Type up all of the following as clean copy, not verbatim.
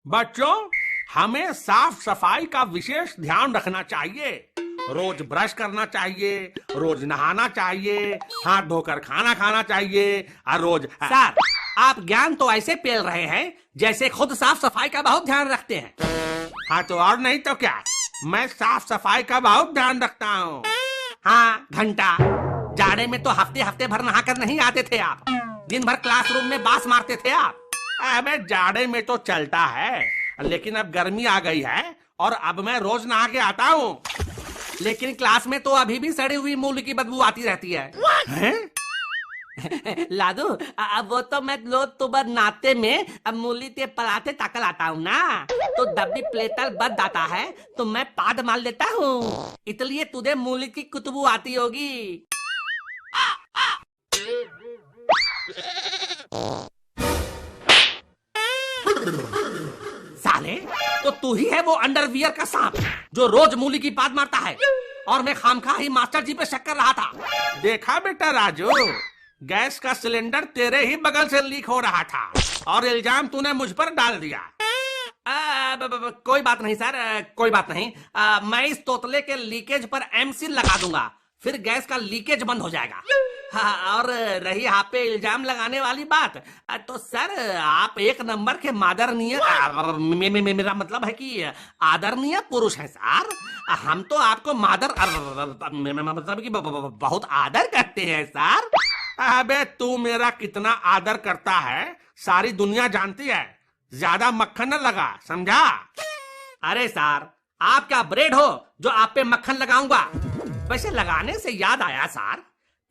बच्चों, हमें साफ सफाई का विशेष ध्यान रखना चाहिए। रोज ब्रश करना चाहिए, रोज नहाना चाहिए, हाथ धोकर खाना खाना चाहिए और रोज। सर, आप ज्ञान तो ऐसे पेल रहे हैं जैसे खुद साफ सफाई का बहुत ध्यान रखते हैं। हाँ तो और नहीं तो क्या, मैं साफ सफाई का बहुत ध्यान रखता हूँ। हाँ घंटा, जाड़े में तो हफ्ते हफ्ते भर नहाकर नहीं आते थे आप, दिन भर क्लासरूम में बास मारते थे आप। अबे जाड़े में तो चलता है, लेकिन अब गर्मी आ गई है और अब मैं रोज नहा के आता हूँ। लेकिन क्लास में तो अभी भी सड़ी हुई मूली की बदबू आती रहती है। लादू, अब वो तो मैं रोज सुबह नाते में अब मूली के पराठे ताकल आता हूँ ना, तो जब भी प्लेटर बद आता है तो मैं पाद मार लेता हूँ, इसलिए तुझे मूली की खुशबू आती होगी। साले, तो तू ही है वो अंडरवियर का सांप जो रोज मूली की पाद मारता है, और मैं खामखा ही मास्टर जी पे शक कर रहा था। देखा बेटा राजू, गैस का सिलेंडर तेरे ही बगल से लीक हो रहा था और इल्जाम तूने मुझ पर डाल दिया। कोई बात नहीं सर, कोई बात नहीं। मैं इस तोतले के लीकेज पर एमसील लगा दूंगा, फिर गैस का लीकेज बंद हो जाएगा। हाँ, और रही आप पे इल्जाम लगाने वाली बात, तो सर आप एक नंबर के मादरणीय, मेरा मतलब है कि आदरणीय पुरुष हैं सर। हम तो आपको मतलब कि बहुत आदर करते हैं सर। अबे तू मेरा कितना आदर करता है सारी दुनिया जानती है, ज्यादा मक्खन न लगा, समझा? अरे सर, आप क्या ब्रेड हो जो आप पे मक्खन लगाऊंगा? वैसे लगाने से याद आया सर,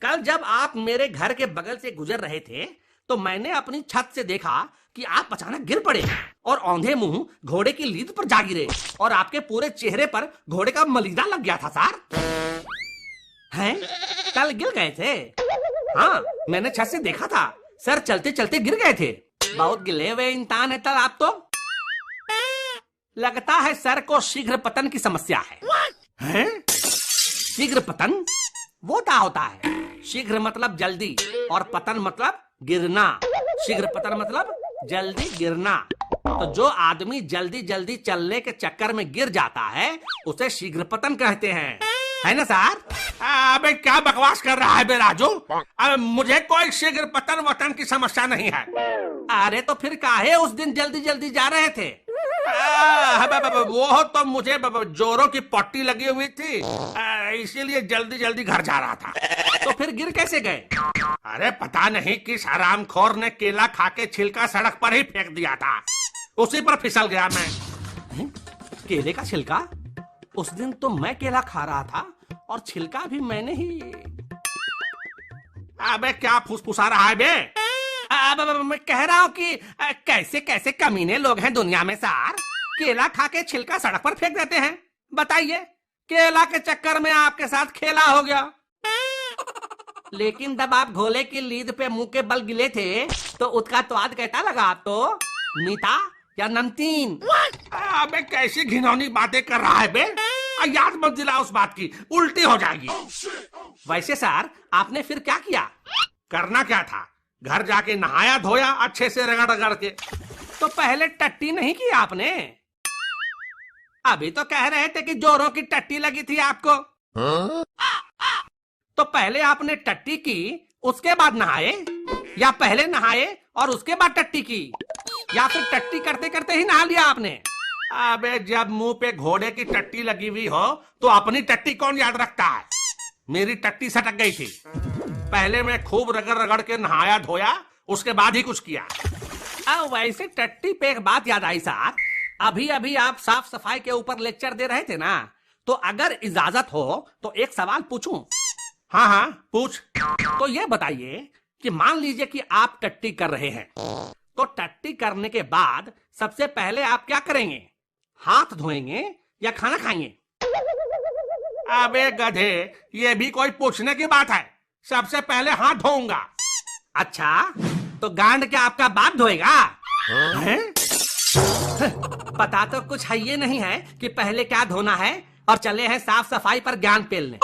कल जब आप मेरे घर के बगल से गुजर रहे थे तो मैंने अपनी छत से देखा कि आप अचानक गिर पड़े और औंधे मुंह घोड़े की लीद पर जा गिरे और आपके पूरे चेहरे पर घोड़े का मलीदा लग गया था सर। हैं? कल गिर गए थे? हाँ, मैंने छत से देखा था सर, चलते चलते गिर गए थे। बहुत गिले हुए इंसान है सर आप तो। लगता है सर को शीघ्र पतन की समस्या है। हैं? शीघ्र पतन वो क्या होता है? शीघ्र मतलब जल्दी और पतन मतलब गिरना। शीघ्र पतन मतलब जल्दी गिरना। तो जो आदमी जल्दी जल्दी चलने के चक्कर में गिर जाता है उसे शीघ्र पतन कहते हैं, है ना सर? अबे क्या बकवास कर रहा है बे राजू? अब मुझे कोई शीघ्र पतन वतन की समस्या नहीं है। अरे तो फिर काहे उस दिन जल्दी जल्दी जा रहे थे? वो तो मुझे जोरों की पट्टी लगी हुई थी, इसीलिए जल्दी जल्दी घर जा रहा था। तो फिर गिर कैसे गए? अरे पता नहीं किस हरामखोर ने केला खा के छिलका सड़क पर ही फेंक दिया था, उसी पर फिसल गया मैं। केले का छिलका? उस दिन तो मैं केला खा रहा था और छिलका भी मैंने ही। अबे क्या फुसफुसा रहा है बे? मैं कह रहा हूँ कि कैसे कैसे कमीने लोग हैं दुनिया में सर, केला खा के छिलका सड़क पर फेंक देते हैं। बताइए, केला के चक्कर में आपके साथ खेला हो गया। लेकिन जब आप घोले की लीद पे मुंह के बल गिले थे तो उसका स्वाद कैसा लगा आपको? मीठा या नमकीन? अबे कैसी घिनौनी बातें कर रहा है बे? याद मत दिला उस बात की, उल्टी हो जाएगी। वैसे सर आपने फिर क्या किया? करना क्या था, घर जाके नहाया धोया अच्छे से रगड़ रगड़ के। तो पहले टट्टी नहीं की आपने? अभी तो कह रहे थे कि जोरों की टट्टी लगी थी आपको। तो पहले आपने टट्टी की उसके बाद नहाए, या पहले नहाए और उसके बाद टट्टी की, या फिर टट्टी करते करते ही नहा लिया आपने? अबे जब मुंह पे घोड़े की टट्टी लगी हुई हो तो अपनी टट्टी कौन याद रखता है? मेरी टट्टी सटक गई थी, पहले मैं खूब रगड़ रगड़ के नहाया धोया, उसके बाद ही कुछ किया। वैसे टट्टी पे एक बात याद आई सर, अभी अभी आप साफ सफाई के ऊपर लेक्चर दे रहे थे ना, तो अगर इजाजत हो तो एक सवाल पूछूं? हाँ हाँ पूछ। तो ये बताइए कि मान लीजिए कि आप टट्टी कर रहे हैं, तो टट्टी करने के बाद सबसे पहले आप क्या करेंगे? हाथ धोएंगे या खाना खाएंगे? अबे गधे, ये भी कोई पूछने की बात है? सबसे पहले हाथ धोऊंगा। अच्छा, तो गांड क्या आपका बाप धोएगा? हैं? पता तो कुछ है ये नहीं है कि पहले क्या धोना है, और चले हैं साफ सफाई पर ज्ञान पेलने।